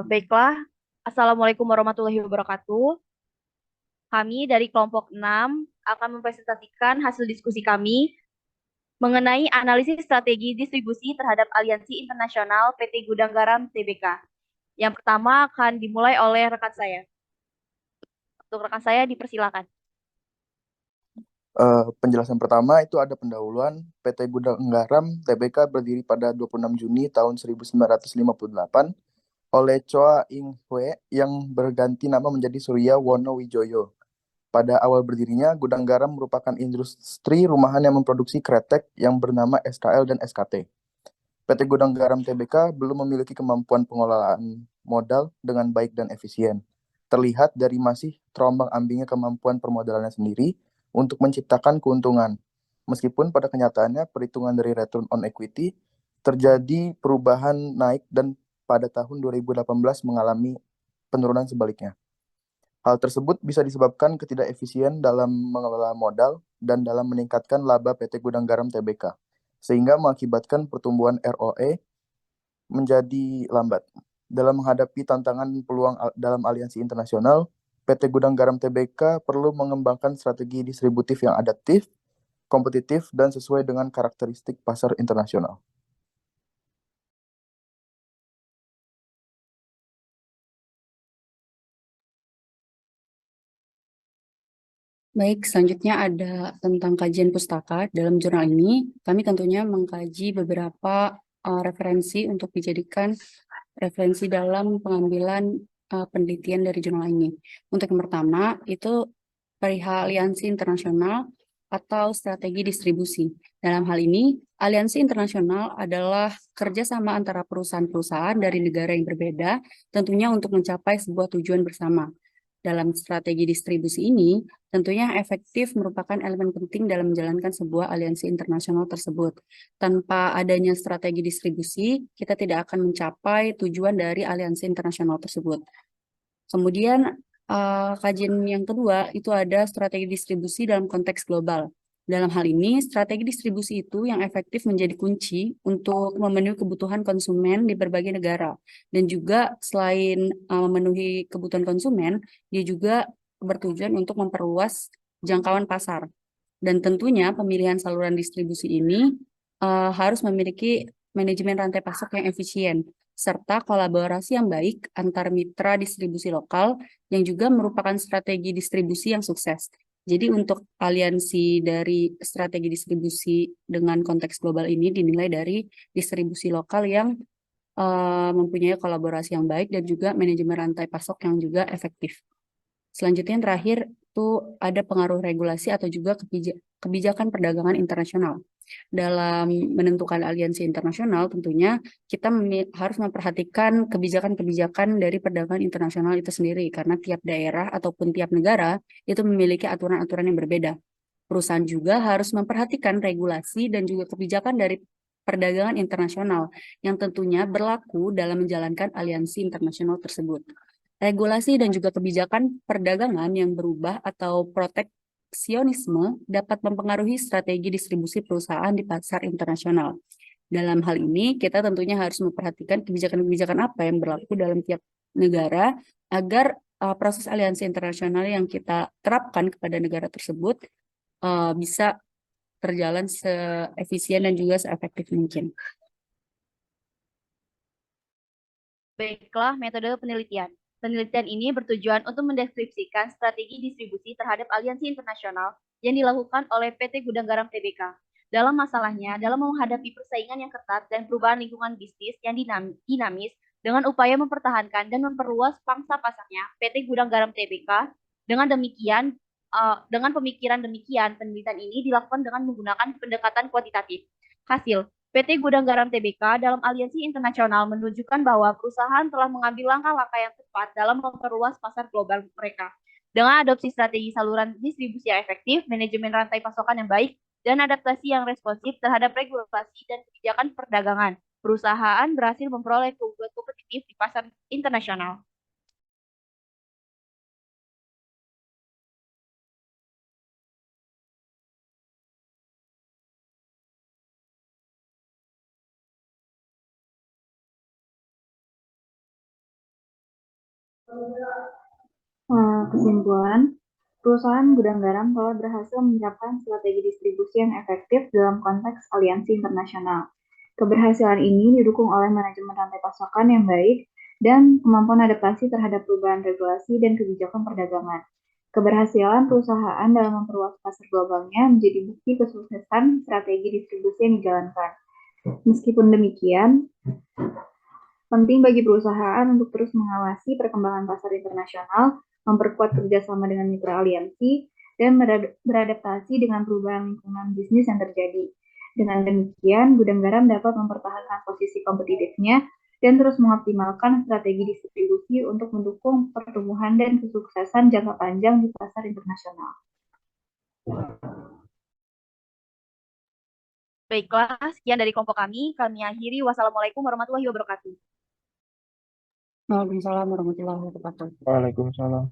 Baiklah, Assalamualaikum warahmatullahi wabarakatuh. Kami dari kelompok 6 akan mempresentasikan hasil diskusi kami mengenai analisis strategi distribusi terhadap Aliansi Internasional PT Gudang Garam Tbk. Yang pertama akan dimulai oleh rekan saya. Untuk rekan saya dipersilakan. Penjelasan pertama itu ada pendahuluan. PT Gudang Garam Tbk berdiri pada 26 Juni tahun 1958 oleh Choa Ing Hwe yang berganti nama menjadi Surya Wono Wijoyo. Pada awal berdirinya, gudang garam merupakan industri rumahan yang memproduksi kretek yang bernama SKL dan SKT. PT Gudang Garam Tbk belum memiliki kemampuan pengelolaan modal dengan baik dan efisien. Terlihat dari masih terombang-ambingnya kemampuan permodalannya sendiri untuk menciptakan keuntungan. Meskipun pada kenyataannya perhitungan dari return on equity terjadi perubahan naik dan pada tahun 2018 mengalami penurunan sebaliknya. Hal tersebut bisa disebabkan ketidakefisien dalam mengelola modal dan dalam meningkatkan laba PT Gudang Garam Tbk, sehingga mengakibatkan pertumbuhan ROE menjadi lambat. Dalam menghadapi tantangan peluang dalam aliansi internasional, PT Gudang Garam Tbk perlu mengembangkan strategi distributif yang adaptif, kompetitif, dan sesuai dengan karakteristik pasar internasional. Baik, selanjutnya ada tentang kajian pustaka. Dalam jurnal ini, kami tentunya mengkaji beberapa referensi untuk dijadikan referensi dalam pengambilan penelitian dari jurnal ini. Untuk yang pertama, itu perihal aliansi internasional atau strategi distribusi. Dalam hal ini, aliansi internasional adalah kerjasama antara perusahaan-perusahaan dari negara yang berbeda, tentunya untuk mencapai sebuah tujuan bersama. Dalam strategi distribusi ini, tentunya efektif merupakan elemen penting dalam menjalankan sebuah aliansi internasional tersebut. Tanpa adanya strategi distribusi, kita tidak akan mencapai tujuan dari aliansi internasional tersebut. Kemudian, kajian yang kedua itu ada strategi distribusi dalam konteks global. Dalam hal ini, strategi distribusi itu yang efektif menjadi kunci untuk memenuhi kebutuhan konsumen di berbagai negara. Dan juga selain memenuhi kebutuhan konsumen, dia juga bertujuan untuk memperluas jangkauan pasar. Dan tentunya pemilihan saluran distribusi ini harus memiliki manajemen rantai pasok yang efisien, serta kolaborasi yang baik antar mitra distribusi lokal yang juga merupakan strategi distribusi yang sukses. Jadi untuk aliansi dari strategi distribusi dengan konteks global ini dinilai dari distribusi lokal yang mempunyai kolaborasi yang baik dan juga manajemen rantai pasok yang juga efektif. Selanjutnya yang terakhir itu ada pengaruh regulasi atau juga kebijakan perdagangan internasional. Dalam menentukan aliansi internasional tentunya kita harus memperhatikan kebijakan-kebijakan dari perdagangan internasional itu sendiri karena tiap daerah ataupun tiap negara itu memiliki aturan-aturan yang berbeda. Perusahaan juga harus memperhatikan regulasi dan juga kebijakan dari perdagangan internasional yang tentunya berlaku dalam menjalankan aliansi internasional tersebut. Regulasi dan juga kebijakan perdagangan yang berubah atau proteksionisme dapat mempengaruhi strategi distribusi perusahaan di pasar internasional. Dalam hal ini, kita tentunya harus memperhatikan kebijakan-kebijakan apa yang berlaku dalam tiap negara agar proses aliansi internasional yang kita terapkan kepada negara tersebut bisa berjalan seefisien dan juga seefektif mungkin. Baiklah, metode penelitian. Penelitian ini bertujuan untuk mendeskripsikan strategi distribusi terhadap aliansi internasional yang dilakukan oleh PT Gudang Garam Tbk. Dalam masalahnya, dalam menghadapi persaingan yang ketat dan perubahan lingkungan bisnis yang dinamis dengan upaya mempertahankan dan memperluas pangsa pasarnya, PT Gudang Garam Tbk dengan demikian dengan pemikiran demikian, penelitian ini dilakukan dengan menggunakan pendekatan kuantitatif. Hasil, PT Gudang Garam Tbk dalam aliansi internasional menunjukkan bahwa perusahaan telah mengambil langkah-langkah yang tepat dalam memperluas pasar global mereka. Dengan adopsi strategi saluran distribusi yang efektif, manajemen rantai pasokan yang baik, dan adaptasi yang responsif terhadap regulasi dan kebijakan perdagangan, perusahaan berhasil memperoleh keunggulan kompetitif di pasar internasional. Kesimpulan, perusahaan gudang garam telah berhasil menerapkan strategi distribusi yang efektif dalam konteks aliansi internasional. Keberhasilan ini didukung oleh manajemen rantai pasokan yang baik dan kemampuan adaptasi terhadap perubahan regulasi dan kebijakan perdagangan. Keberhasilan perusahaan dalam memperluas pasar globalnya menjadi bukti kesuksesan strategi distribusi yang dijalankan. Meskipun demikian, penting bagi perusahaan untuk terus mengawasi perkembangan pasar internasional, memperkuat kerjasama dengan mitra aliansi, dan beradaptasi dengan perubahan lingkungan bisnis yang terjadi. Dengan demikian, Gudang Garam dapat mempertahankan posisi kompetitifnya dan terus mengoptimalkan strategi distribusi untuk mendukung pertumbuhan dan kesuksesan jangka panjang di pasar internasional. Baiklah, sekian dari kelompok kami. Kami akhiri. Wassalamualaikum warahmatullahi wabarakatuh. Waalaikumsalam warahmatullahi wabarakatuh. Waalaikumsalam.